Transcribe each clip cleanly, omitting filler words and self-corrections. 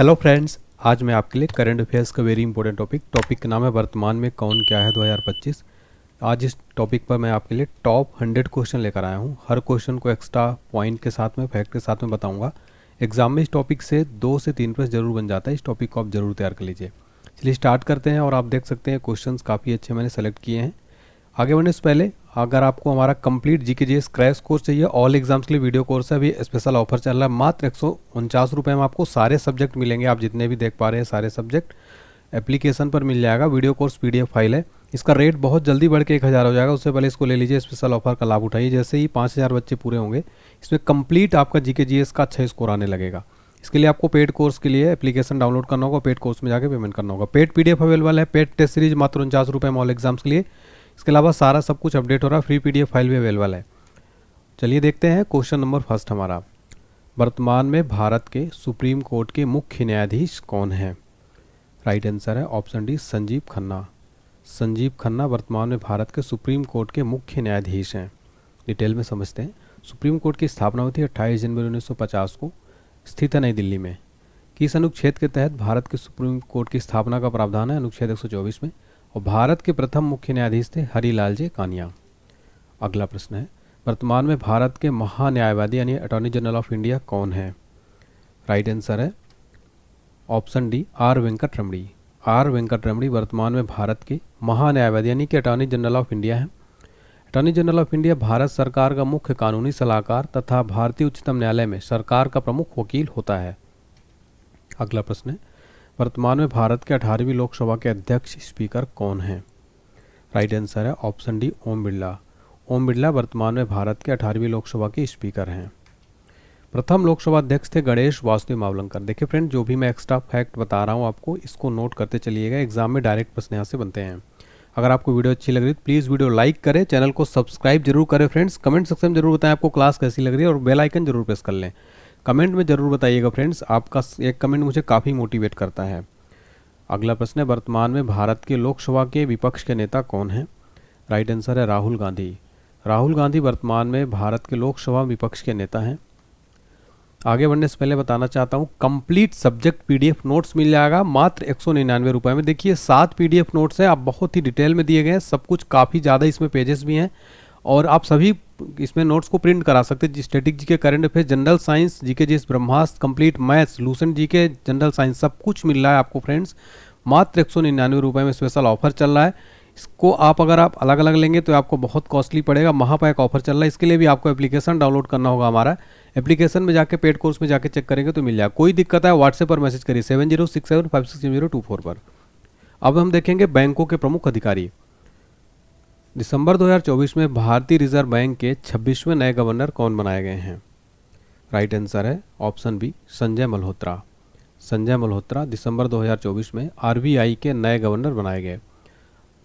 Hello friends, आज मैं आपके लिए करंट अफेयर्स का वेरी इंपॉर्टेंट टॉपिक का नाम है वर्तमान में कौन क्या है 2025। आज इस टॉपिक पर मैं आपके लिए टॉप 100 क्वेश्चन लेकर आया हूँ। हर क्वेश्चन को एक्स्ट्रा पॉइंट के साथ में, फैक्ट के साथ में बताऊँगा। एग्जाम में इस टॉपिक से 2 से 3 प्रश्न जरूर बन जाता है। इस टॉपिक को आप जरूर तैयार कर लीजिए। चलिए स्टार्ट करते हैं। और आप देख सकते हैं क्वेश्चन काफ़ी अच्छे मैंने सेलेक्ट किए हैं। आगे बढ़ने से पहले अगर आपको हमारा complete GK GS crash course चाहिए, ऑल एग्जाम्स के लिए वीडियो कोर्स है, अभी स्पेशल ऑफर चल रहा है। मात्र 149 रुपये में आपको सारे सब्जेक्ट मिलेंगे। आप जितने भी देख पा रहे हैं सारे सब्जेक्ट एप्लीकेशन पर मिल जाएगा। वीडियो कोर्स पीडीएफ फाइल है। इसका रेट बहुत जल्दी बढ़ के 1000 हो जाएगा। उससे पहले इसको ले लीजिए, स्पेशल ऑफर का लाभ उठाइए। जैसे ही 5000 बच्चे पूरे होंगे, इसमें कंप्लीट आपका जीके जीएस का अच्छा स्कोर आने लगेगा। इसके लिए आपको पेड कोर्स के लिए एप्लीकेशन डाउनलोड करना होगा, पेड कोर्स में जाकर पेमेंट करना होगा। पेड पीडीएफ अवेलेबल है, पेड टेस्ट सीरीज मात्र 49 रुपये में ऑल एग्जाम्स के लिए। इसके अलावा सारा सब कुछ अपडेट हो रहा है, फ्री पीडीएफ फाइल भी अवेलेबल है। चलिए देखते हैं क्वेश्चन नंबर फर्स्ट हमारा। वर्तमान में भारत के सुप्रीम कोर्ट के मुख्य न्यायाधीश कौन है? राइट आंसर है ऑप्शन डी, संजीव खन्ना। संजीव खन्ना वर्तमान में भारत के सुप्रीम कोर्ट के मुख्य न्यायाधीश हैं। डिटेल में समझते हैं। सुप्रीम कोर्ट की स्थापना हुई थी 28 जनवरी 1950 को, स्थित है नई दिल्ली में। किस अनुच्छेद के तहत भारत के सुप्रीम कोर्ट की स्थापना का प्रावधान है? अनुच्छेद 124 में। और भारत के प्रथम मुख्य न्यायाधीश थे हरिलाल जे कानिया। अगला प्रश्न है, वर्तमान में भारत के महान्यायवादी यानी अटॉर्नी जनरल ऑफ इंडिया कौन है? राइट आंसर है option D, are Venkat Ramani. Are Venkat रमणी वर्तमान में भारत के महान्यायवादी यानी कि अटॉर्नी जनरल ऑफ इंडिया है। Attorney general of India Bharat सरकार का मुख्य कानूनी सलाहकार तथा भारतीय उच्चतम न्यायालय में सरकार का प्रमुख वकील होता है। अगला प्रश्न है, वर्तमान में भारत के 18वीं लोकसभा के अध्यक्ष स्पीकर कौन हैं? राइट आंसर है ऑप्शन डी, ओम बिरला। ओम बिरला वर्तमान में भारत के 18वीं लोकसभा के स्पीकर हैं। प्रथम लोकसभा अध्यक्ष थे गणेश वासुदेव मावलंकर। देखिए फ्रेंड, जो भी मैं एक्स्ट्रा फैक्ट बता रहा हूँ आपको, इसको नोट करते चलिएगा। एग्जाम में डायरेक्ट प्रश्न यहाँ से बनते हैं। अगर आपको वीडियो अच्छी लग रही है तो प्लीज़ वीडियो लाइक करें, चैनल को सब्सक्राइब जरूर करें फ्रेंड्स। कमेंट सेक्शन में जरूर बताएं आपको क्लास कैसी लग रही है, और बेल आइकन जरूर प्रेस कर लें। कमेंट में जरूर बताइएगा फ्रेंड्स, आपका एक कमेंट मुझे काफ़ी मोटिवेट करता है। अगला प्रश्न है, वर्तमान में भारत के लोकसभा के विपक्ष के नेता कौन हैं? राइट आंसर है राहुल गांधी। राहुल गांधी वर्तमान में भारत के लोकसभा विपक्ष के नेता हैं। आगे बढ़ने से पहले बताना चाहता हूँ, कंप्लीट सब्जेक्ट पीडीएफ नोट्स मिल जाएगा मात्र 199 रुपये में। देखिए 7 पीडीएफ नोट्स हैं, आप बहुत ही डिटेल में दिए गए हैं, सब कुछ काफ़ी ज़्यादा इसमें पेजेस भी हैं। और आप सभी इसमें नोट्स को प्रिंट करा सकते हैं। Static GK, current affairs, general science, GK GS, Brahmastra, complete maths, Lucent GK, general science, सब कुछ मिल रहा है आपको फ्रेंड्स मात्र 199 रुपये में। स्पेशल ऑफर चल रहा है। इसको अगर आप अलग अलग लेंगे तो आपको बहुत कॉस्टली पड़ेगा। महापैक ऑफर चल रहा है। इसके लिए भी आपको एप्लीकेशन डाउनलोड करना होगा। हमारा एप्लीकेशन में जाके पेड कोर्स में जाके चेक करेंगे तो मिल जाएगा। कोई दिक्कत है व्हाट्सएप पर मैसेज करिए 7067560024 पर। अब हम देखेंगे बैंकों के प्रमुख अधिकारी। दिसंबर 2024 में भारतीय रिजर्व बैंक के 26वें नए गवर्नर कौन बनाए गए हैं? राइट आंसर है ऑप्शन बी, संजय मल्होत्रा। संजय मल्होत्रा दिसंबर 2024 में आरबीआई के नए गवर्नर बनाए गए।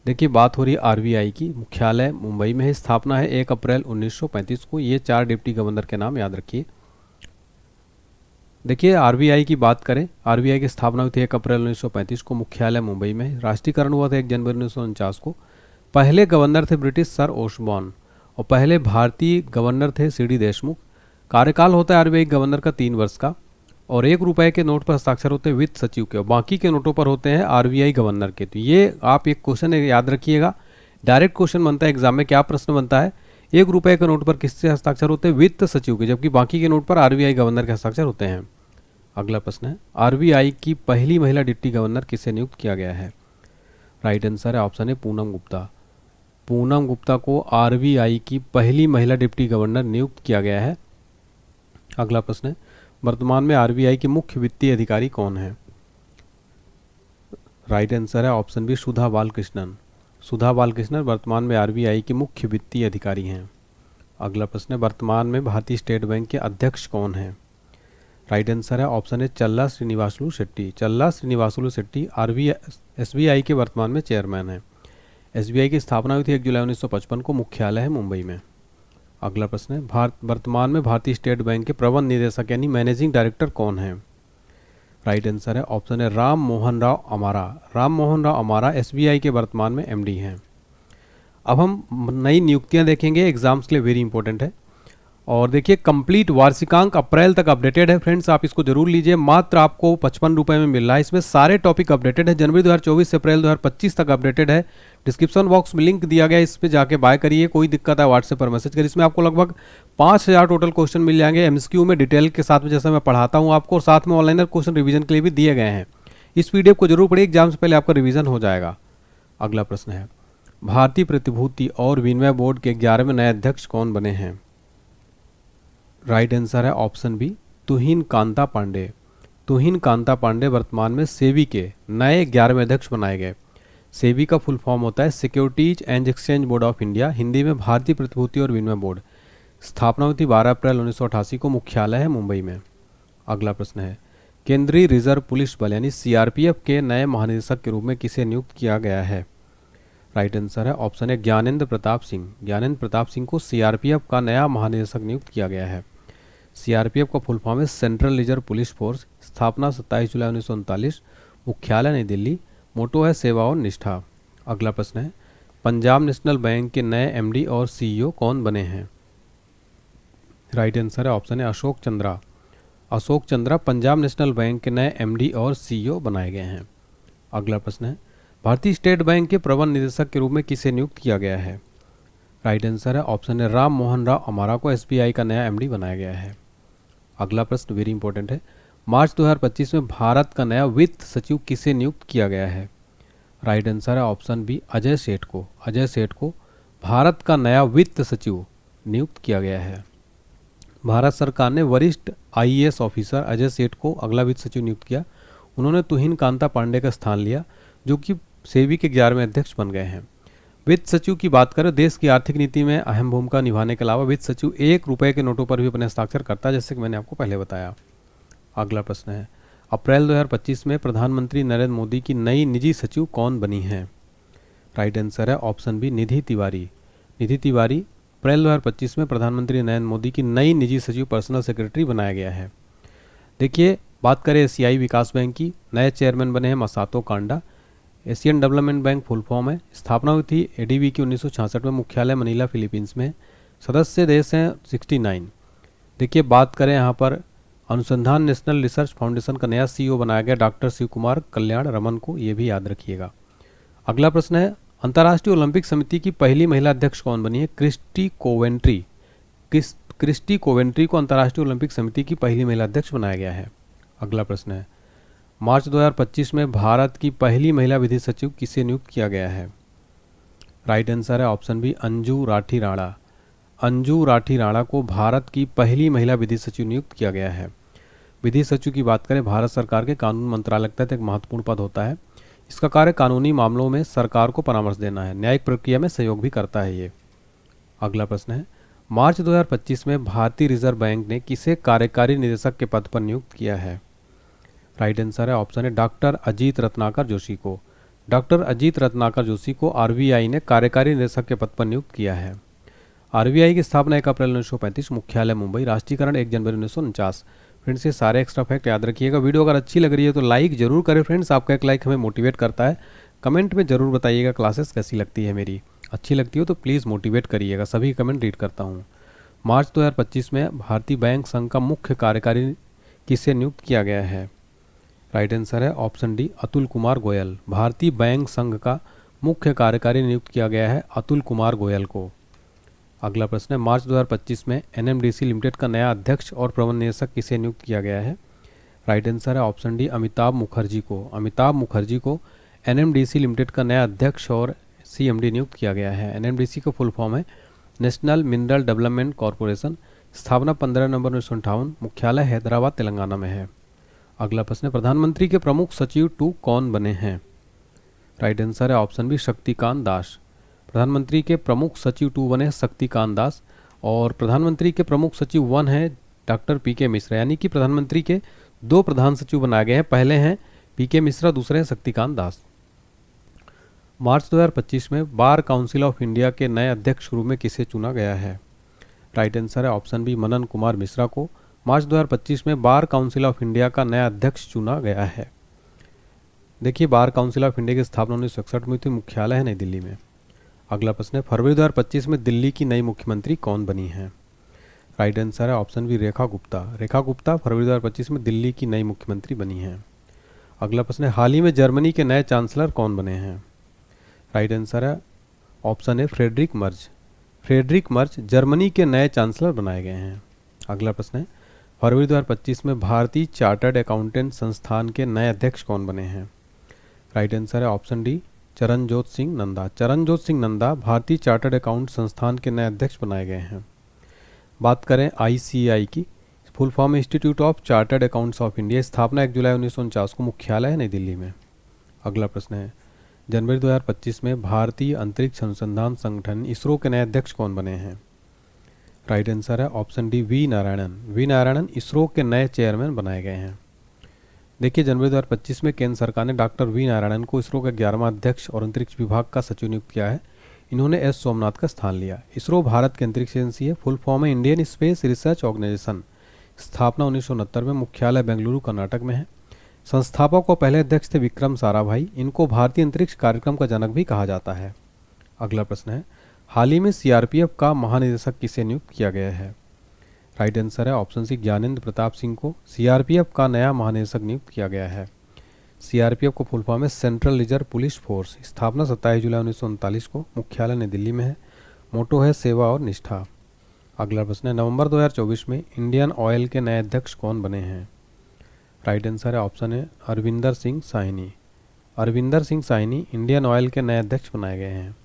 देखिए बात हो रही है आरबीआई की। मुख्यालय मुंबई में है। स्थापना है 1 अप्रैल 1935 को। ये 4 डिप्टी गवर्नर के नाम याद रखिए। देखिए आरबीआई की बात करें, आरबीआई की स्थापना हुई थी 1 अप्रैल 1935 को। मुख्यालय मुंबई में है। राष्ट्रीयकरण हुआ था 1 जनवरी 1949 को। पहले गवर्नर थे ब्रिटिश सर ओसबॉर्न, और पहले भारतीय गवर्नर थे सीडी देशमुख। कार्यकाल होता है आरबीआई गवर्नर का 3 वर्ष का। और 1 रुपये के नोट पर हस्ताक्षर होते हैं वित्त सचिव के, और बाकी के नोटों पर होते हैं आरबीआई गवर्नर के। तो ये आप एक क्वेश्चन याद रखिएगा। डायरेक्ट क्वेश्चन बनता है एग्जाम में। क्या प्रश्न बनता है? 1 रुपये के नोट पर किससे हस्ताक्षर होते हैं? वित्त सचिव के, जबकि बाकी के नोट पर आरबीआई गवर्नर के हस्ताक्षर होते हैं। अगला प्रश्न है, आरबीआई की पहली महिला डिप्टी गवर्नर किसे नियुक्त किया गया है? राइट आंसर है ऑप्शन है पूनम गुप्ता। पूनम गुप्ता को आरबीआई की पहली महिला डिप्टी गवर्नर नियुक्त किया गया है। अगला प्रश्न है, वर्तमान में आरबीआई के मुख्य वित्तीय अधिकारी कौन है? राइट आंसर है ऑप्शन बी, सुधा बालकृष्णन। सुधा बालकृष्णन वर्तमान में आरबीआई के मुख्य वित्तीय अधिकारी हैं। अगला प्रश्न है, वर्तमान में भारतीय स्टेट बैंक के अध्यक्ष कौन हैं? राइट आंसर है ऑप्शन है चल्ला श्रीनिवासुलु शेट्टी। चल्ला श्रीनिवासुलु शेट्टी एसबीआई के वर्तमान में चेयरमैन हैं। एसबीआई की स्थापना हुई थी 1 जुलाई 1955 को। मुख्यालय है मुंबई में। अगला प्रश्न है, वर्तमान में भारतीय स्टेट बैंक के प्रबंध निदेशक यानी मैनेजिंग डायरेक्टर कौन है? राइट आंसर है ऑप्शन है राम मोहन राव अमारा। राम मोहन राव अमारा एसबीआई के वर्तमान में एमडी हैं। अब हम नई नियुक्तियां देखेंगे, एग्जाम्स के लिए वेरी इंपॉर्टेंट है। और देखिए कंप्लीट वार्षिकांक अप्रैल तक अपडेटेड है फ्रेंड्स, आप इसको जरूर लीजिए। मात्र आपको 55 रुपये में मिल रहा है। इसमें सारे टॉपिक अपडेटेड है, जनवरी 2024 से अप्रैल 2025 तक अपडेटेड है। डिस्क्रिप्शन बॉक्स में लिंक दिया गया है, इस पर जाके बाय करिए। कोई दिक्कत है व्हाट्सएप पर मैसेज करिए। इसमें आपको लगभग 5000 टोटल क्वेश्चन मिल जाएंगे एमसीक्यू में डिटेल के साथ में, जैसा मैं पढ़ाता हूँ आपको, और साथ में ऑनलाइन क्वेश्चन रिवीजन के लिए भी दिए गए हैं। इस पीडीएफ को जरूर पढ़िए, एग्जाम से पहले आपका रिवीजन हो जाएगा। अगला प्रश्न है, भारतीय प्रतिभूति और विनिमय बोर्ड के 11वें नए अध्यक्ष कौन बने हैं? राइट आंसर है ऑप्शन बी, तुहिन कांता पांडे। तुहिन कांता पांडे वर्तमान में सेबी के नए 11वें अध्यक्ष बनाए गए। सेबी का फुल फॉर्म होता है securities and exchange board of India, Hindi में भारतीय प्रतिभूति और विनिमय बोर्ड। स्थापना हुई थी 12 अप्रैल 1988 को, मुख्यालय है मुंबई में। अगला प्रश्न है, केंद्रीय रिजर्व पुलिस बल यानी सीआरपीएफ के नए महानिदेशक के रूप में किसे नियुक्त किया गया है? राइट आंसर है ऑप्शन है ज्ञानेंद्र प्रताप सिंह। ज्ञानेंद्र प्रताप सिंह को सीआरपीएफ का नया महानिदेशक नियुक्त किया गया है। सीआरपीएफ का फुल फॉर्म है सेंट्रल रिजर्व पुलिस फोर्स। स्थापना 27 जुलाई 1939, मुख्यालय नई दिल्ली। मोटो है सेवा और निष्ठा। अगला प्रश्न है, पंजाब नेशनल बैंक के नए एमडी और सीईओ कौन बने हैं? राइट आंसर है ऑप्शन है अशोक चंद्रा। अशोक चंद्रा पंजाब नेशनल बैंक के नए एमडी और सीईओ बनाए गए हैं। अगला प्रश्न है, भारतीय स्टेट बैंक के प्रबंध निदेशक के रूप में किसे नियुक्त किया गया है? राइट आंसर है ऑप्शन है राम मोहन राव अमारा को एसबीआई का नया एमडी बनाया गया है। अगला प्रश्न वेरी इंपॉर्टेंट है, मार्च 2025 में भारत का नया वित्त सचिव किसे नियुक्त किया गया है? राइट आंसर है ऑप्शन बी अजय सेठ को। अजय सेठ को भारत का नया वित्त सचिव नियुक्त किया गया है। भारत सरकार ने वरिष्ठ आईएएस ऑफिसर अजय सेठ को अगला वित्त सचिव नियुक्त किया। उन्होंने तुहिन कांता पांडे का स्थान लिया, जो कि सेबी के 11वें अध्यक्ष बन गए हैं। वित्त सचिव की बात करें, देश की आर्थिक नीति में अहम भूमिका निभाने के अलावा वित्त सचिव 1 रुपये के नोटों पर भी अपने हस्ताक्षर करता है, जैसे कि मैंने आपको पहले बताया। अगला प्रश्न है, अप्रैल 2025 में प्रधानमंत्री नरेंद्र मोदी की नई निजी सचिव कौन बनी है? राइट आंसर है ऑप्शन बी निधि तिवारी। निधि तिवारी अप्रैल 2025 में प्रधानमंत्री नरेंद्र मोदी की नई निजी सचिव पर्सनल सेक्रेटरी बनाया गया है। देखिए बात करें एशियाई विकास बैंक की, नए चेयरमैन बने हैं Masato Kanda. Asian Development Bank full form है। स्थापना हुई थी एडीबी की 1966 में, मुख्यालय मनीला फिलीपींस में। सदस्य देश हैं 69। देखिए बात करें यहाँ पर अनुसंधान नेशनल रिसर्च फाउंडेशन का नया सीईओ बनाया गया डॉक्टर शिव कुमार कल्याण रमन को, ये भी याद रखिएगा। अगला प्रश्न है, अंतर्राष्ट्रीय ओलंपिक समिति की पहली महिला अध्यक्ष कौन बनी है? Christie Coventry. क्रिस्टी कोवेंट्री को अंतर्राष्ट्रीय ओलंपिक समिति की पहली महिला अध्यक्ष बनाया गया है। अगला प्रश्न है, मार्च 2025 में भारत की पहली महिला विधि सचिव किसे नियुक्त किया गया है? राइट आंसर है ऑप्शन बी अंजू राठी राणा। अंजू राठी राणा को भारत की पहली महिला विधि सचिव नियुक्त किया गया है। विधि सचिव की बात करें, भारत सरकार के कानून मंत्रालय के तहत एक महत्वपूर्ण पद होता है। इसका कार्य कानूनी मामलों में सरकार को परामर्श देना है, न्यायिक प्रक्रिया में सहयोग भी करता है ये। अगला प्रश्न है, मार्च 2025 में भारतीय रिजर्व बैंक ने किसे कार्यकारी निदेशक के पद पर नियुक्त किया है? राइट आंसर है ऑप्शन है डॉक्टर अजीत रत्नाकर जोशी को। डॉक्टर अजीत रत्नाकर जोशी को आरबीआई ने कार्यकारी निदेशक के पद पर नियुक्त किया है। आरबीआई की स्थापना 1 अप्रैल 1935, मुख्यालय मुंबई। राष्ट्रीयकरण 1 जनवरी 1949। फ्रेंड्स ये सारे एक्स्ट्रा फैक्ट याद रखिएगा। वीडियो अगर अच्छी लग रही है तो लाइक जरूर करें फ्रेंड्स, आपका एक लाइक हमें मोटिवेट करता है। कमेंट में जरूर बताइएगा क्लासेस कैसी लगती है मेरी, अच्छी लगती हो तो प्लीज़ मोटिवेट करिएगा, सभी कमेंट रीड करता हूँ। मार्च 2025 में भारतीय बैंक संघ का मुख्य कार्यकारी किसे नियुक्त किया गया है? राइट आंसर है ऑप्शन डी अतुल कुमार गोयल। भारतीय बैंक संघ का मुख्य कार्यकारी नियुक्त किया गया है अतुल कुमार गोयल को। अगला प्रश्न है, मार्च 2025 में एनएमडीसी लिमिटेड का नया अध्यक्ष और प्रबंध निदेशक किसे नियुक्त किया गया है? राइट आंसर है ऑप्शन डी अमिताभ मुखर्जी को। अमिताभ मुखर्जी को एनएमडीसी लिमिटेड का नया अध्यक्ष और सीएमडी नियुक्त किया गया है। एनएमडीसी का फुल फॉर्म है नेशनल मिनरल डेवलपमेंट कॉरपोरेशन। स्थापना 15 नवंबर 1958, मुख्यालय हैदराबाद तेलंगाना में है। अगला प्रश्न है, प्रधानमंत्री के प्रमुख सचिव 2 कौन बने हैं? राइट आंसर है ऑप्शन बी शक्तिकांत दास। प्रधानमंत्री के प्रमुख सचिव 2 बने शक्तिकांत दास, और प्रधानमंत्री के प्रमुख सचिव 1 है डॉक्टर पीके मिश्रा। यानी कि प्रधानमंत्री के 2 प्रधान सचिव बनाए गए हैं, पहले हैं पीके मिश्रा, दूसरे हैं शक्तिकांत दास। मार्च 2025 में बार काउंसिल ऑफ इंडिया के नए अध्यक्ष के रूप में किसे चुना गया है? राइट आंसर है ऑप्शन बी मनन कुमार मिश्रा को। मार्च 2025 में बार काउंसिल ऑफ इंडिया का नया अध्यक्ष चुना गया है। देखिए बार काउंसिल ऑफ इंडिया की स्थापना 1961 में थी, मुख्यालय है नई दिल्ली में। अगला प्रश्न है, फरवरी 2025 में दिल्ली की नई मुख्यमंत्री कौन बनी है? राइट आंसर है ऑप्शन बी रेखा गुप्ता। रेखा गुप्ता फरवरी 2025 में दिल्ली की नई मुख्यमंत्री बनी हैं। अगला प्रश्न है हाल ही में जर्मनी के नए चांसलर कौन बने हैं? राइट आंसर है ऑप्शन है Friedrich Merz. Friedrich Merz Germany के नए चांसलर बनाए गए हैं। अगला प्रश्न है फरवरी 2025 में भारतीय चार्टर्ड अकाउंटेंट संस्थान के नए अध्यक्ष कौन बने हैं? राइट आंसर है ऑप्शन डी चरणजोत सिंह नंदा। चरणजोत सिंह नंदा भारतीय चार्टर्ड अकाउंट संस्थान के नए अध्यक्ष बनाए गए हैं। बात करें आईसीएआई की, full form institute of chartered accounts of India. स्थापना 1 जुलाई 1949 को, मुख्यालय है नई दिल्ली में। अगला प्रश्न है जनवरी 2025 में भारतीय अंतरिक्ष अनुसंधान संगठन इसरो के नए अध्यक्ष कौन बने हैं? राइट आंसर है option D V Narayanan. V Narayanan ISRO के नए चेयरमैन बनाए गए हैं। देखिए जनवरी 2025 में केंद्र सरकार ने डॉक्टर वी नारायणन को इसरो का 11वां अध्यक्ष और अंतरिक्ष विभाग का सचिव नियुक्त किया है। इन्होंने एस सोमनाथ का स्थान लिया। इसरो भारत की अंतरिक्ष एजेंसी है। फुल फॉर्म है इंडियन स्पेस रिसर्च ऑर्गेनाइजेशन। स्थापना 1969 में, मुख्यालय बेंगलुरु कर्नाटक में है। संस्थापक और पहले अध्यक्ष थे विक्रम साराभाई। इनको भारतीय अंतरिक्ष कार्यक्रम का जनक भी कहा जाता है। अगला प्रश्न है हाल ही में सीआरपीएफ का महानिदेशक किसे नियुक्त किया गया है? राइट आंसर है ऑप्शन सी ज्ञानेंद्र प्रताप सिंह को सीआरपीएफ का नया महानिदेशक नियुक्त किया गया है। सीआरपीएफ को फुल फॉर्म है सेंट्रल रिजर्व पुलिस फोर्स। स्थापना 27 जुलाई 1939 को, मुख्यालय नई दिल्ली में है। मोटो है सेवा और निष्ठा। अगला प्रश्न है नवंबर 2024 में इंडियन ऑयल के नए अध्यक्ष कौन बने हैं? राइट आंसर है ऑप्शन है अरविंदर सिंह साहनी। अरविंदर सिंह साहनी इंडियन ऑयल के नए अध्यक्ष बनाए गए हैं।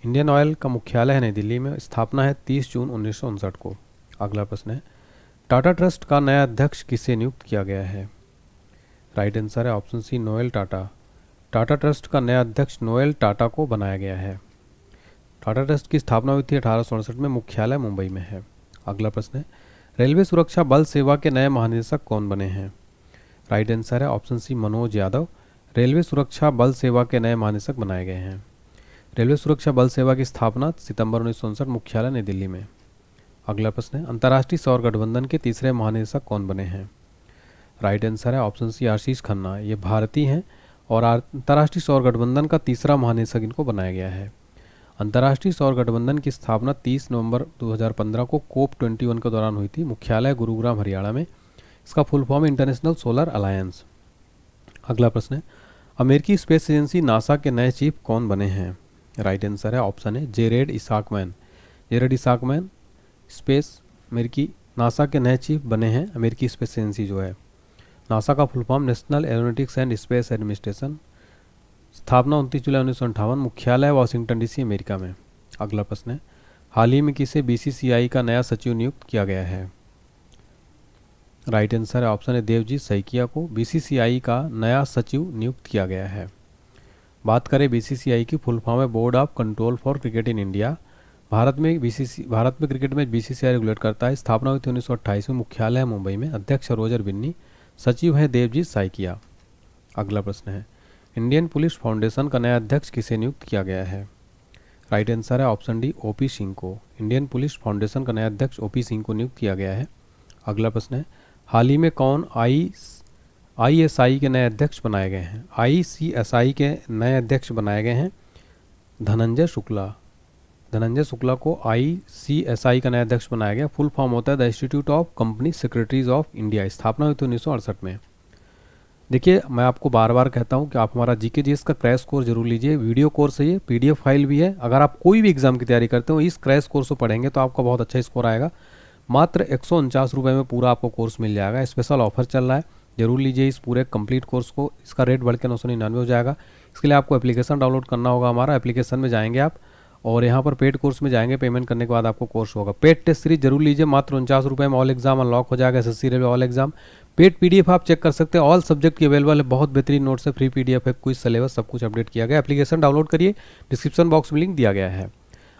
इंडियन ऑयल का मुख्यालय है नई दिल्ली में। स्थापना है 30 जून 1959 को। अगला प्रश्न है टाटा ट्रस्ट का नया अध्यक्ष किसे नियुक्त किया गया है? राइट आंसर है option C Noel Tata. Tata trust का नया अध्यक्ष नोएल टाटा को बनाया गया है। टाटा ट्रस्ट की स्थापना हुई थी 1867 में, मुख्यालय मुंबई में है। अगला प्रश्न है रेलवे सुरक्षा बल सेवा के नए महानिदेशक कौन बने हैं? राइट आंसर है option C Manoj Yadav. Railway सुरक्षा बल सेवा के नए महानिदेशक बनाए गए हैं। रेलवे सुरक्षा बल सेवा की स्थापना सितंबर 1959, मुख्यालय नई दिल्ली में। अगला प्रश्न है अंतर्राष्ट्रीय सौर गठबंधन के तीसरे महानिदेशक कौन बने हैं? राइट आंसर है ऑप्शन सी आशीष खन्ना। ये भारतीय हैं और अंतर्राष्ट्रीय सौर गठबंधन का तीसरा महानिदेशक इनको बनाया गया है। अंतर्राष्ट्रीय सौर गठबंधन की स्थापना 30 नवंबर 2015 को COP21 के दौरान हुई थी। मुख्यालय गुरुग्राम हरियाणा में। इसका full form international solar alliance. अगला प्रश्न है अमेरिकी स्पेस एजेंसी नासा के नए चीफ कौन बने हैं? राइट आंसर है ऑप्शन है जेरेड इसाकमैन। जेरेड इसाकमैन स्पेस अमेरिकी नासा के नए चीफ बने हैं। अमेरिकी स्पेस एजेंसी जो है नासा का full form national aeronautics and space administration. स्थापना 29 जुलाई 1958, मुख्यालय वाशिंगटन डीसी अमेरिका में। अगला प्रश्न है हाल ही में किसे बीसीसीआई का नया सचिव नियुक्त किया गया है? राइट आंसर है ऑप्शन है देवजीत सैकिया को बीसीसीआई का नया सचिव नियुक्त किया गया है। बात करें बीसीसीआई की, फुल फॉर्म है board of control for cricket in India. Bharat में क्रिकेट मैच बीसीसीआई रेगुलेट करता है। स्थापना हुई थी 1928 में, मुख्यालय है मुंबई में। अध्यक्ष रोजर बिन्नी। सचिव है देवजीत सैकिया। अगला प्रश्न है इंडियन पुलिस फाउंडेशन का नया अध्यक्ष किसे नियुक्त किया गया है? राइट आंसर है ऑप्शन डी ओपी सिंह को। इंडियन पुलिस फाउंडेशन का नया अध्यक्ष ओपी सिंह को नियुक्त किया गया है। अगला प्रश्न है हाल ही में कौन आईएसआई के नए अध्यक्ष बनाए गए हैं? आईसीएसआई के नए अध्यक्ष बनाए गए हैं धनंजय शुक्ला। धनंजय शुक्ला को आईसीएसआई का नया अध्यक्ष बनाया गया। फुल फॉर्म होता है the institute of company secretaries of India. स्थापना हुई थी 1968 में। देखिए मैं आपको बार बार कहता हूं कि आप हमारा जीके का क्रैश कोर्स जरूर लीजिए। वीडियो कोर्स है, ये पीडीएफ फाइल भी है। अगर आप कोई भी एग्जाम की तैयारी करते हो इस क्रैश कोर्स को पढ़ेंगे तो आपका बहुत अच्छा स्कोर आएगा। मात्र 149 रुपये में पूरा आपको कोर्स मिल जाएगा। स्पेशल ऑफर चल रहा है, जरूर लीजिए इस पूरे कंप्लीट कोर्स को। इसका रेट बढ़ के 999 हो जाएगा। इसके लिए आपको एप्लीकेशन डाउनलोड करना होगा। हमारा एप्लीकेशन में जाएंगे आप और यहाँ पर पेड कोर्स में जाएंगे। पेमेंट करने के बाद आपको कोर्स होगा। पेड टेस्ट सीरीज जरूर लीजिए। मात्र 49 रुपये में ऑल एग्जाम अनलॉक हो जाएगा। SSC railway all exam. Paid PDF आप चेक कर सकते हैं। ऑल सब्जेक्ट की अवेलेबल है। बहुत बेहतरीन नोट्स है, फ्री पीडीएफ है, क्विज सिलेबस सब कुछ अपडेट किया गया। एप्लीकेशन डाउनलोड करिए, डिस्क्रिप्शन बॉक्स में लिंक दिया गया है।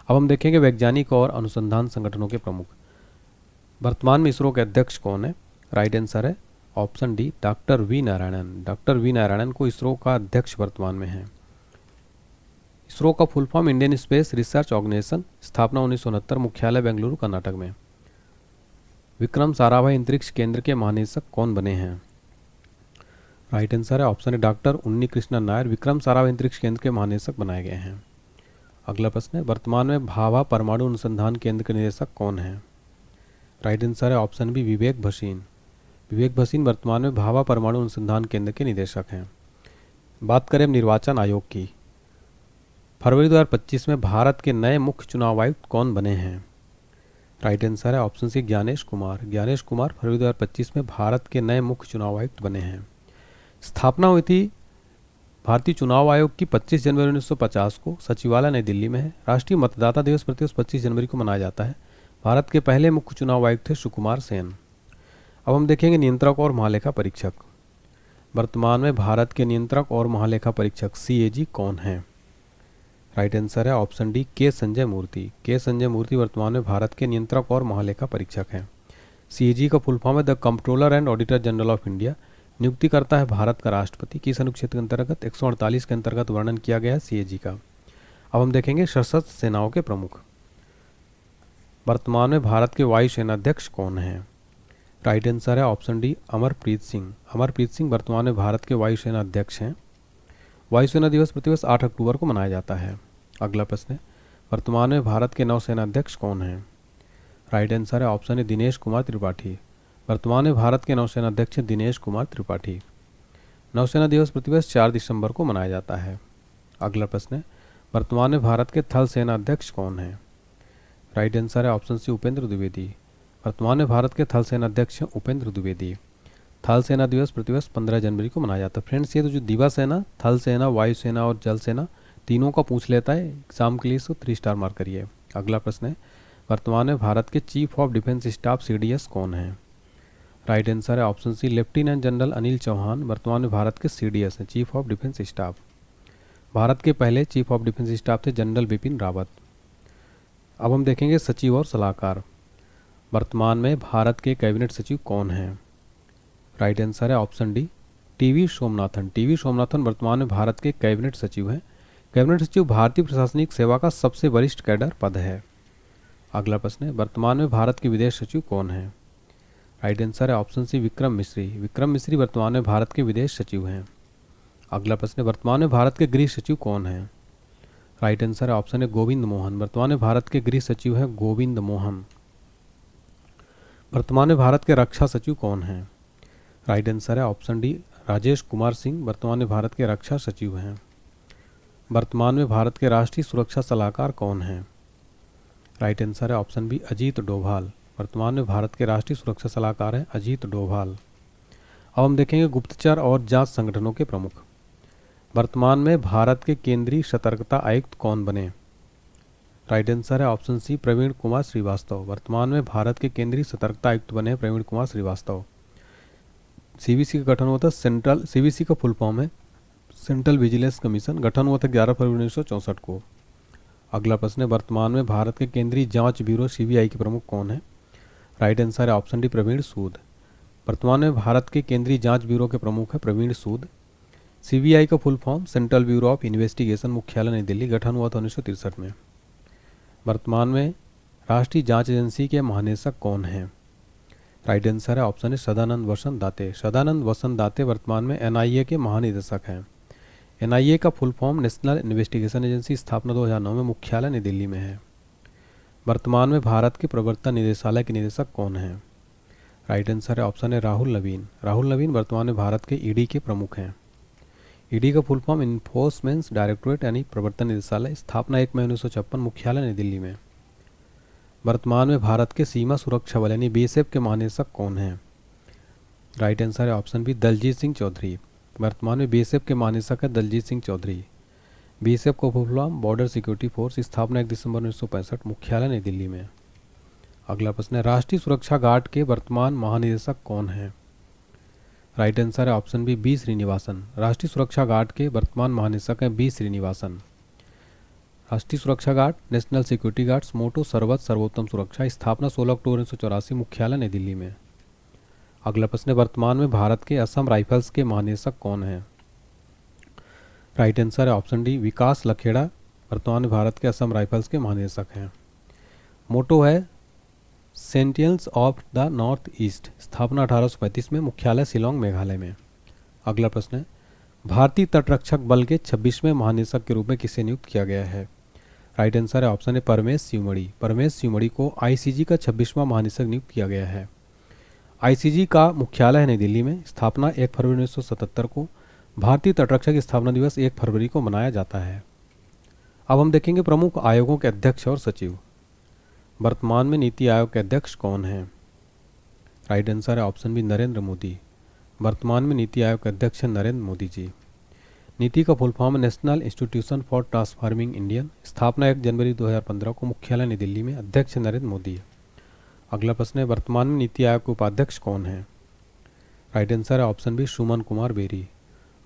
अब हम देखेंगे वैज्ञानिक और अनुसंधान संगठनों के प्रमुख। वर्तमान में इसरो के अध्यक्ष कौन है? राइट आंसर है option D doctor V Narayanan. Doctor V Narayanan को इसरो का अध्यक्ष वर्तमान में है। इसरो का full form Indian space research organisation. स्थापना 1969, मुख्यालय बेंगलुरु कर्नाटक में। विक्रम साराभाई अंतरिक्ष केंद्र के महानिदेशक कौन बने हैं? राइट आंसर है ऑप्शन है डॉक्टर उन्नी कृष्णन नायर। विक्रम साराभाई अंतरिक्ष केंद्र के महानिदेशक बनाए गए हैं। अगला प्रश्न है वर्तमान में भाभा परमाणु अनुसंधान केंद्र के निदेशक कौन है? राइट आंसर है ऑप्शन बी विवेक भसीन। विवेक भसीन वर्तमान में भाभा परमाणु अनुसंधान केंद्र के निदेशक हैं। बात करें अब निर्वाचन आयोग की। फरवरी 2025 में भारत के नए मुख्य चुनाव आयुक्त कौन बने हैं? राइट आंसर है ऑप्शन सी ज्ञानेश कुमार। ज्ञानेश कुमार फरवरी 2025 में भारत के नए मुख्य चुनाव आयुक्त बने हैं। स्थापना हुई थी भारतीय चुनाव आयोग की 25 जनवरी 1950 को। सचिवालय नई दिल्ली में है। राष्ट्रीय मतदाता दिवस प्रतिवर्ष 25 जनवरी को मनाया जाता है। भारत के पहले मुख्य चुनाव आयुक्त थे सुकुमार सेन। अब हम देखेंगे नियंत्रक और महालेखा परीक्षक। वर्तमान में भारत के नियंत्रक और महालेखा परीक्षक CAG कौन हैं? राइट आंसर है ऑप्शन डी के संजय मूर्ति। के संजय मूर्ति वर्तमान में भारत के नियंत्रक और महालेखा परीक्षक हैं। CAG का फुल फॉर्म है the controller and auditor general of India. नियुक्ति करता है भारत का राष्ट्रपति। किस अनुच्छेद के अंतर्गत? 148 के अंतर्गत वर्णन किया गया है CAG का। अब हम देखेंगे सशस्त्र सेनाओं के प्रमुख। वर्तमान में भारत के वायुसेना अध्यक्ष कौन हैं? राइट आंसर है ऑप्शन डी अमरप्रीत सिंह। अमरप्रीत सिंह वर्तमान में भारत के वायुसेना अध्यक्ष हैं। वायुसेना दिवस प्रतिवर्ष 8 अक्टूबर को मनाया जाता है। अगला प्रश्न है वर्तमान में भारत के नौसेना अध्यक्ष कौन हैं? राइट आंसर है ऑप्शन ए दिनेश कुमार त्रिपाठी। वर्तमान में भारत के नौसेना अध्यक्ष हैं दिनेश कुमार त्रिपाठी। नौसेना दिवस प्रतिवर्ष 4 दिसंबर को मनाया जाता है। अगला प्रश्न है वर्तमान में भारत के थल सेना अध्यक्ष कौन हैं? राइट आंसर है ऑप्शन सी उपेंद्र द्विवेदी। वर्तमान में भारत के थल सेना अध्यक्ष हैं उपेंद्र द्विवेदी। थल सेना दिवस प्रतिवर्ष 15 जनवरी को मनाया जाता है। फ्रेंड्स, ये तो जो दिवस है ना, थल सेना, वायु सेना और जल सेना, तीनों का पूछ लेता है एग्जाम के लिए, इसको 3 स्टार मार्क करिए। अगला प्रश्न है वर्तमान में भारत के chief of defence staff CDS कौन है? राइट आंसर है option C lieutenant general Anil Chauhan. वर्तमान में भारत के CDS हैं, chief of defence staff. Bharat के पहले चीफ ऑफ डिफेंस स्टाफ थे जनरल बिपिन रावत। अब हम देखेंगे सचिव और सलाहकार। वर्तमान में भारत के कैबिनेट सचिव कौन हैं? राइट आंसर है option D TV Somanathan. TV Somanathan वर्तमान में भारत के कैबिनेट सचिव हैं। कैबिनेट सचिव भारतीय प्रशासनिक सेवा का सबसे वरिष्ठ कैडर पद है। अगला प्रश्न है वर्तमान में भारत के विदेश सचिव कौन हैं? राइट आंसर है ऑप्शन सी विक्रम मिश्री। विक्रम मिश्री वर्तमान में भारत के विदेश सचिव हैं। अगला प्रश्न है वर्तमान में भारत के गृह सचिव कौन हैं? राइट आंसर है ऑप्शन है गोविंद मोहन। वर्तमान में भारत के गृह सचिव हैं गोविंद मोहन। वर्तमान में भारत के रक्षा सचिव कौन हैं? राइट आंसर है ऑप्शन डी राजेश कुमार सिंह। वर्तमान में भारत के रक्षा सचिव हैं। वर्तमान में भारत के राष्ट्रीय सुरक्षा सलाहकार कौन हैं? राइट आंसर है ऑप्शन बी अजीत डोभाल। वर्तमान में भारत के राष्ट्रीय सुरक्षा सलाहकार हैं अजीत डोभाल। अब हम देखेंगे गुप्तचर और जांच संगठनों के प्रमुख। वर्तमान में भारत के केंद्रीय सतर्कता आयुक्त कौन बने? राइट आंसर है ऑप्शन सी प्रवीण कुमार श्रीवास्तव। वर्तमान में भारत के केंद्रीय सतर्कता आयुक्त बने प्रवीण कुमार श्रीवास्तव। CBC का गठन हुआ था CBC का फुल फॉर्म है सेंट्रल विजिलेंस कमीशन। गठन हुआ था 11 फरवरी 1964 को। अगला प्रश्न है वर्तमान में भारत के केंद्रीय जांच ब्यूरो CBI के प्रमुख कौन है? राइट आंसर है ऑप्शन डी प्रवीण सूद। वर्तमान में भारत के केंद्रीय जांच ब्यूरो के प्रमुख है प्रवीण सूद। CBI का full form central bureau of investigation, मुख्यालय नई दिल्ली। गठन हुआ था 1963 में। वर्तमान में राष्ट्रीय जांच एजेंसी के महानिदेशक कौन हैं? राइट आंसर है ऑप्शन है सदानंद वसंत दाते। सदानंद वसंत दाते वर्तमान में NIA के महानिदेशक हैं। NIA का full form national investigation agency. स्थापना 2009 में, मुख्यालय नई दिल्ली में है। वर्तमान में भारत के प्रवर्तन निदेशालय के निदेशक कौन हैं? राइट आंसर है ऑप्शन है राहुल नवीन। राहुल नवीन वर्तमान में भारत के ED के प्रमुख हैं। ED का फुल फॉर्म इन्फोर्समेंट डायरेक्टोरेट यानी प्रवर्तन निदेशालय। स्थापना 1 मई 1956, मुख्यालय नई दिल्ली में। वर्तमान में भारत के सीमा सुरक्षा बल यानी BSF के महानिदेशक कौन हैं? राइट आंसर है ऑप्शन बी दलजीत सिंह चौधरी। वर्तमान में BSF के महानिदेशक है दलजीत सिंह चौधरी। BSF को full form border security force. स्थापना 1 दिसंबर 1965, मुख्यालय नई दिल्ली में। अगला प्रश्न है राष्ट्रीय सुरक्षा गार्ड के वर्तमान महानिदेशक कौन हैं? राइट आंसर है ऑप्शन बी B श्रीनिवासन। राष्ट्रीय सुरक्षा गार्ड के वर्तमान महानिदेशक हैं B श्रीनिवासन। राष्ट्रीय सुरक्षा गार्ड, नेशनल सिक्योरिटी गार्ड्स, मोटो सर्वोच्च सर्वोत्तम सुरक्षा। स्थापना 16 अक्टूबर 1984, मुख्यालय नई दिल्ली में। अगला प्रश्न है वर्तमान में भारत के असम राइफल्स के महानिदेशक कौन हैं? राइट आंसर है ऑप्शन डी विकास लखेड़ा। वर्तमान में भारत के असम राइफल्स के महानिदेशक हैं। मोटो है sentinels of the north east. स्थापना 1835 में, मुख्यालय शिलोंग, मेघालय में। अगला प्रश्न है भारतीय तटरक्षक बल के 26वें महानिदेशक के रूप में किसे नियुक्त किया गया है? राइट आंसर है ऑप्शन ए परमेश शिवमणि। परमेश शिवमणि को आईसीजी का 26वां महानिदेशक नियुक्त किया गया है। आईसीजी का मुख्यालय है नई दिल्ली में। स्थापना 1 फरवरी 1977 को। भारतीय तटरक्षक स्थापना दिवस 1 फरवरी को मनाया जाता है। अब हम देखेंगे प्रमुख आयोगों के अध्यक्ष और सचिव। वर्तमान में नीति आयोग के अध्यक्ष कौन हैं? राइट आंसर है ऑप्शन बी नरेंद्र मोदी। वर्तमान में नीति आयोग के अध्यक्ष हैं नरेंद्र मोदी जी। नीति का फुल फॉर्म है national institution for transforming Indian. स्थापना 1 जनवरी 2015 को। मुख्यालय नई दिल्ली में। अध्यक्ष नरेंद्र मोदी। अगला प्रश्न है वर्तमान में नीति आयोग के उपाध्यक्ष कौन हैं? राइट आंसर है option B Suman Kumar berry.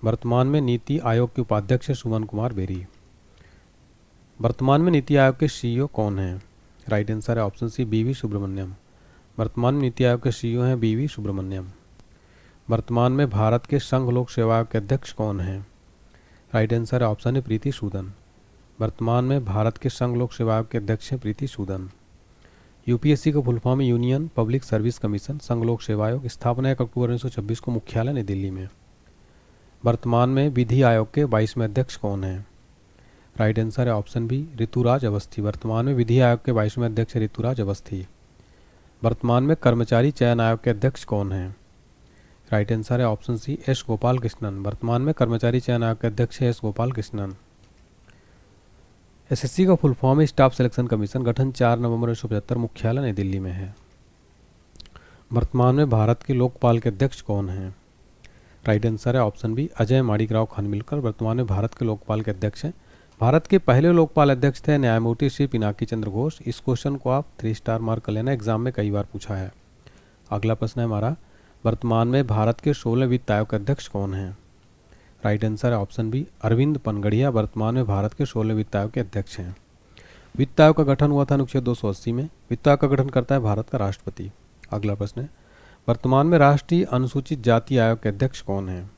वर्तमान में नीति आयोग के उपाध्यक्ष सुमन कुमार बेरी। वर्तमान में नीति आयोग के सीईओ कौन हैं? राइट आंसर है ऑप्शन सी बीवी सुब्रमण्यम। वर्तमान में नीति आयोग के सीईओ हैं बीवी सुब्रमण्यम। वर्तमान में भारत के संघ लोक सेवा आयोग के अध्यक्ष कौन हैं? राइट आंसर है ऑप्शन है प्रीति सूदन। वर्तमान में भारत के संघ लोक सेवा आयोग के अध्यक्ष हैं प्रीति सूदन। यूपीएससी का फुल फॉर्म है यूनियन पब्लिक सर्विस कमीशन संघ लोक सेवा आयोग। स्थापना 1 अक्टूबर 1926 को। मुख्यालय नई दिल्ली में। वर्तमान में विधि आयोग के 22वें अध्यक्ष कौन हैं? राइट आंसर है ऑप्शन बी ऋतुराज अवस्थी। वर्तमान में विधि आयोग के 22वें अध्यक्ष ऋतुराज अवस्थी। वर्तमान में कर्मचारी चयन आयोग के अध्यक्ष कौन हैं? राइट आंसर है option C S Gopal Krishnan. वर्तमान में कर्मचारी चयन आयोग के अध्यक्ष एस गोपाल कृष्णन। एसएससी का फुल फॉर्म है स्टाफ सिलेक्शन कमीशन। गठन 4 नवंबर 1975। मुख्यालय नई दिल्ली में है। वर्तमान में भारत के लोकपाल के अध्यक्ष कौन हैं? राइट आंसर है ऑप्शन बी अजय माणिकराव खानविलकर। वर्तमान में भारत के लोकपाल के अध्यक्ष हैं। भारत के पहले लोकपाल अध्यक्ष थे न्यायमूर्ति श्री पिनाकी चंद्र घोष। इस क्वेश्चन को आप 3 स्टार मार्क कर लेना, एग्जाम में कई बार पूछा है। अगला प्रश्न है हमारा वर्तमान में भारत के 16वें वित्त आयोग के अध्यक्ष कौन हैं? राइट आंसर है ऑप्शन बी अरविंद पनगड़िया। वर्तमान में भारत के 16वें वित्त आयोग के अध्यक्ष हैं। वित्त आयोग का गठन हुआ था अनुच्छेद 280 में। वित्त आयोग का गठन करता है भारत का राष्ट्रपति। अगला प्रश्न है वर्तमान में राष्ट्रीय अनुसूचित जाति आयोग के अध्यक्ष कौन हैं?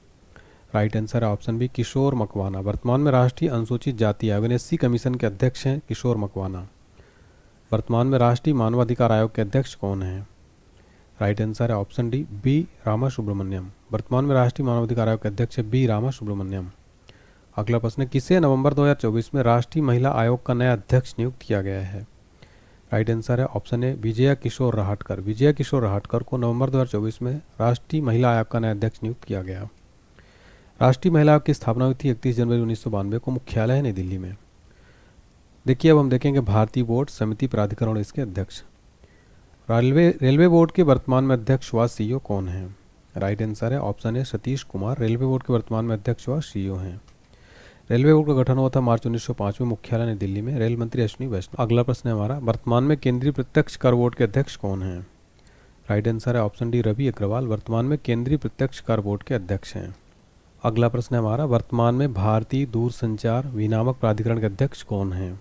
राइट आंसर है ऑप्शन बी किशोर मकवाना। वर्तमान में राष्ट्रीय अनुसूचित जाति आयोग एससी कमीशन के अध्यक्ष हैं किशोर मकवाना। वर्तमान में राष्ट्रीय मानवाधिकार आयोग के अध्यक्ष कौन हैं? राइट आंसर है option D B Rama Subramanyam. वर्तमान में राष्ट्रीय मानवाधिकार आयोग के अध्यक्ष है बी रामा सुब्रमण्यम। अगला प्रश्न किसे नवंबर 2024 में राष्ट्रीय महिला आयोग का नया अध्यक्ष नियुक्त किया गया है? राइट आंसर है ऑप्शन ए विजया किशोर राहटकर। विजया किशोर राहटकर को नवंबर 2024 में राष्ट्रीय महिला आयोग का नया अध्यक्ष नियुक्त किया गया। राष्ट्रीय महिला आयोग की स्थापना हुई थी 31 जनवरी 1992 को। मुख्यालय है नई दिल्ली में। देखिए अब हम देखेंगे भारतीय बोर्ड समिति प्राधिकरण इसके अध्यक्ष। रेलवे बोर्ड के वर्तमान में अध्यक्ष व सीईओ कौन है? राइट आंसर है option A Satish Kumar. Railway board के वर्तमान में अध्यक्ष व सीईओ हैं। रेलवे बोर्ड का गठन हुआ था मार्च 1905 में। मुख्यालय नई दिल्ली में। रेल मंत्री अश्विनी वैष्णव। अगला प्रश्न है हमारा वर्तमान में केंद्रीय प्रत्यक्ष कर बोर्ड के अध्यक्ष कौन हैं? राइट आंसर है ऑप्शन डी रवि अग्रवाल। वर्तमान में केंद्रीय प्रत्यक्ष कर बोर्ड के अध्यक्ष हैं। अगला प्रश्न है हमारा वर्तमान में भारतीय दूरसंचार विनियामक प्राधिकरण के अध्यक्ष कौन हैं?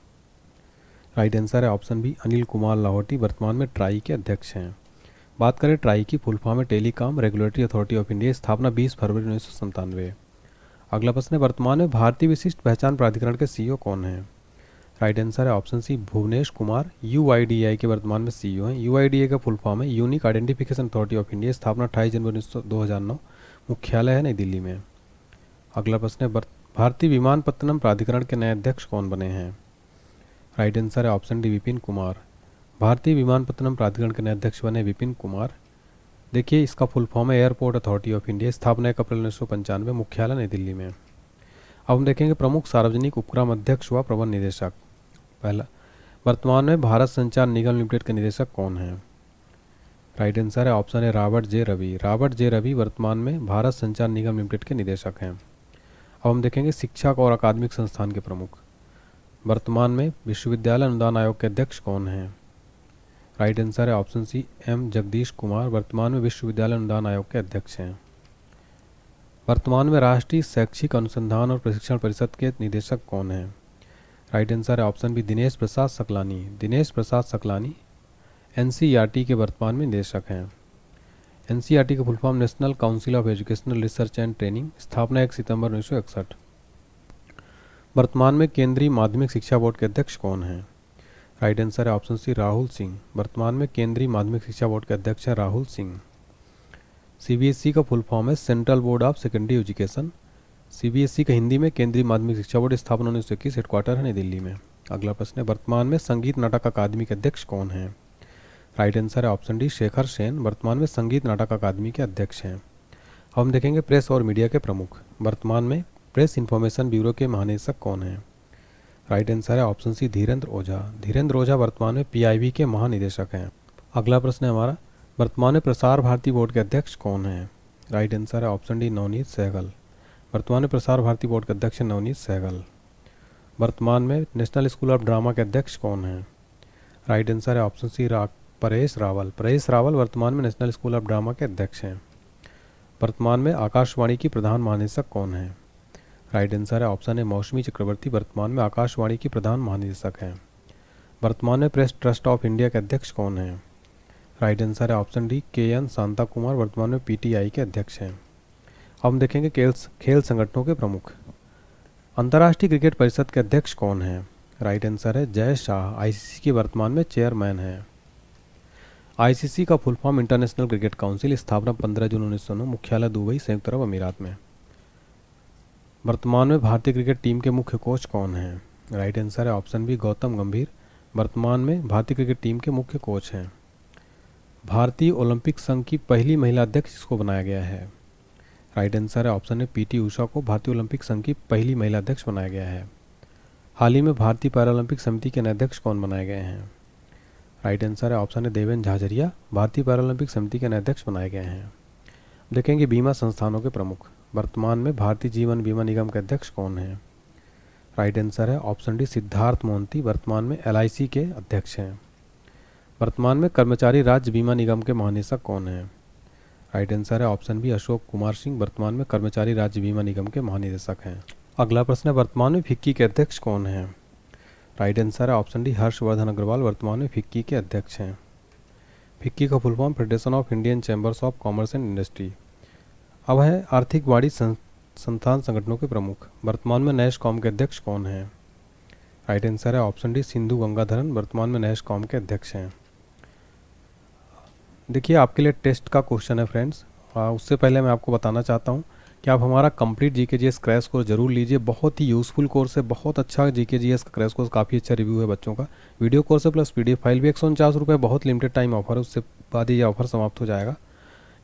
राइट आंसर है ऑप्शन बी अनिल कुमार लाहौटी। वर्तमान में ट्राई के अध्यक्ष हैं। बात करें ट्राई की फुल फॉर्म है telecom regulatory authority of India. स्थापना 20 फरवरी 1997। अगला प्रश्न है वर्तमान में भारतीय विशिष्ट पहचान प्राधिकरण के सीईओ कौन हैं? राइट आंसर है option C Bhuvnesh Kumar. UIDAI के वर्तमान में सीईओ हैं। यूआईडीएआई का फुल फॉर्म है unique identification authority of India. स्थापना 28 जनवरी 2009। मुख्यालय है नई दिल्ली में। अगला प्रश्न है भारतीय विमानपत्तनम प्राधिकरण के नए अध्यक्ष कौन बने हैं? राइट आंसर है ऑप्शन डी विपिन कुमार। भारतीय विमानपत्तनम प्राधिकरण के नए अध्यक्ष बने विपिन कुमार। देखिए इसका फुल फॉर्म है एयरपोर्ट अथॉरिटी ऑफ इंडिया। स्थापना 1 अप्रैल 1995। मुख्यालय नई दिल्ली में। अब हम देखेंगे प्रमुख सार्वजनिक उपक्रम अध्यक्ष व प्रबंध निदेशक। पहला वर्तमान में भारत संचार निगम लिमिटेड के निदेशक कौन हैं? राइट आंसर है ऑप्शन है Robert J Ravi. Robert J Ravi वर्तमान में भारत संचार निगम लिमिटेड के निदेशक हैं। अब हम देखेंगे शिक्षक और अकादमिक संस्थान के प्रमुख। वर्तमान में विश्वविद्यालय अनुदान आयोग के अध्यक्ष कौन हैं? राइट आंसर है option C M Jagadish Kumar. वर्तमान में विश्वविद्यालय अनुदान आयोग के अध्यक्ष हैं। वर्तमान में राष्ट्रीय शैक्षिक अनुसंधान और प्रशिक्षण परिषद के निदेशक कौन हैं? राइट आंसर है option B Dinesh Prasad Saklani. Dinesh Prasad Saklani NCERT के वर्तमान में निदेशक हैं। एनसीईआरटी का full form national council of educational research and training. स्थापना 1 सितंबर 1961। वर्तमान में केंद्रीय माध्यमिक शिक्षा बोर्ड के अध्यक्ष कौन हैं? राइट आंसर है ऑप्शन सी राहुल सिंह। वर्तमान में केंद्रीय माध्यमिक शिक्षा बोर्ड के अध्यक्ष हैं राहुल सिंह। सीबीएसई का फुल फॉर्म है central board of secondary education. CBSE का हिंदी में केंद्रीय माध्यमिक शिक्षा बोर्ड। स्थापना 1921। हेडक्वार्टर है नई दिल्ली में। अगला प्रश्न है, वर्तमान में संगीत नाटक अकादमी के अध्यक्ष कौन हैं? राइट आंसर है ऑप्शन डी शेखर सेन, वर्तमान में संगीत नाटक अकादमी के अध्यक्ष हैं। अब हम देखेंगे प्रेस और मीडिया के प्रमुख। वर्तमान में प्रेस इन्फॉर्मेशन ब्यूरो के महानिदेशक कौन हैं? राइट आंसर है ऑप्शन सी धीरेन्द्र ओझा। धीरेन्द्र ओझा वर्तमान में पीआईबी के महानिदेशक हैं। अगला प्रश्न है हमारा, वर्तमान में प्रसार भारती बोर्ड के अध्यक्ष कौन हैं? राइट आंसर है ऑप्शन डी नवनीत सहगल। वर्तमान में प्रसार भारती बोर्ड के अध्यक्ष नवनीत सहगल। वर्तमान में नेशनल स्कूल ऑफ ड्रामा के अध्यक्ष कौन हैं? राइट आंसर है ऑप्शन सी परेश रावल। परेश रावल वर्तमान में नेशनल स्कूल ऑफ ड्रामा के अध्यक्ष हैं। वर्तमान में आकाशवाणी की प्रधान महानिदेशक कौन है? राइट आंसर है ऑप्शन ए मौसमी चक्रवर्ती, वर्तमान में आकाशवाणी की प्रधान महानिदेशक हैं। वर्तमान में प्रेस ट्रस्ट ऑफ इंडिया के अध्यक्ष कौन हैं? राइट आंसर है option D K. N.. Shanta Kumar, वर्तमान में पीटीआई के अध्यक्ष हैं। अब हम देखेंगे खेल संगठनों के प्रमुख। अंतर्राष्ट्रीय क्रिकेट परिषद के अध्यक्ष कौन हैं? राइट आंसर है जय शाह, आईसीसी के वर्तमान में चेयरमैन हैं। आईसीसी का full form international cricket council, स्थापना 15 जून 1909, मुख्यालय दुबई, संयुक्त अरब अमीरात में। वर्तमान में भारतीय क्रिकेट टीम के मुख्य कोच कौन हैं? राइट आंसर है ऑप्शन बी गौतम गंभीर, वर्तमान में भारतीय क्रिकेट टीम के मुख्य कोच हैं। भारतीय ओलंपिक संघ की पहली महिला अध्यक्ष किसको बनाया गया है? राइट आंसर है ऑप्शन ए पीटी उषा को भारतीय ओलंपिक संघ की पहली महिला अध्यक्ष बनाया गया है। हाल ही में भारतीय पैरालंपिक समिति के नए अध्यक्ष कौन बनाए गए हैं? राइट आंसर है ऑप्शन है देवेंद्र झाझरिया, भारतीय पैरालंपिक समिति के नए अध्यक्ष बनाए गए हैं। देखेंगे बीमा संस्थानों के प्रमुख। वर्तमान में भारतीय जीवन बीमा निगम के अध्यक्ष कौन हैं? राइट आंसर है ऑप्शन डी सिद्धार्थ मोहंती, वर्तमान में एलआईसी के अध्यक्ष हैं। वर्तमान में कर्मचारी राज्य बीमा निगम के महानिदेशक कौन हैं? राइट आंसर है ऑप्शन बी अशोक कुमार सिंह, वर्तमान में कर्मचारी राज्य बीमा निगम के महानिदेशक हैं। अगला प्रश्न है, वर्तमान में फिक्की के अध्यक्ष कौन हैं? राइट आंसर है ऑप्शन डी हर्षवर्धन अग्रवाल, वर्तमान में फिक्की के अध्यक्ष हैं। फिक्की का full form federation of Indian chambers of commerce and industry. अब है आर्थिक वाणिज्य संस्थान संगठनों के प्रमुख। वर्तमान में नैशकॉम के अध्यक्ष कौन हैं? राइट आंसर है ऑप्शन डी सिंधु गंगाधरन, वर्तमान में नैशकॉम के अध्यक्ष हैं। देखिए आपके लिए टेस्ट का क्वेश्चन है फ्रेंड्स। उससे पहले मैं आपको बताना चाहता हूँ कि आप हमारा कंप्लीट जीके क्रैश कोर्स जरूर लीजिए। बहुत ही यूज़फुल कोर्स है, बहुत अच्छा जीके का क्रैश कोर्स, काफ़ी अच्छा रिव्यू है बच्चों का। वीडियो कोर्स है प्लस पीडीएफ फाइल भी। 149 रुपये बहुत लिमिटेड टाइम ऑफर है, उससे बाद ये ऑफर समाप्त हो जाएगा।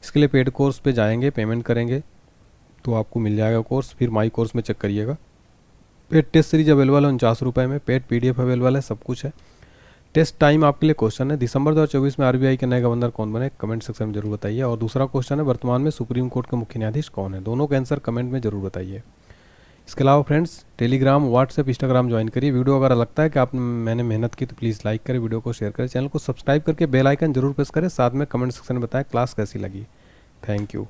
इसके लिए पेड कोर्स पे जाएंगे, पेमेंट करेंगे तो आपको मिल जाएगा कोर्स। फिर माई कोर्स में चेक करिएगा। पेड टेस्ट सीरीज अवेलेबल है 49 रुपये में, पेड पीडीएफ अवेलेबल है, सब कुछ है। टेस्ट टाइम आपके लिए क्वेश्चन है, दिसंबर 2024 में आरबीआई के नए गवर्नर कौन बने? कमेंट सेक्शन में जरूर बताइए। और दूसरा क्वेश्चन है, वर्तमान में सुप्रीम कोर्ट के मुख्य न्यायाधीश कौन है? दोनों का आंसर कमेंट में जरूर बताइए। इसके अलावा friends Telegram, WhatsApp, Instagram join करिए। वीडियो अगर लगता है कि आप मैंने मेहनत की तो प्लीज़ लाइक करें, वीडियो को शेयर करें, चैनल को सब्सक्राइब करके बेल आइकन जरूर प्रेस करें, साथ में कमेंट सेक्शन में बताएं क्लास कैसी लगी। Thank you.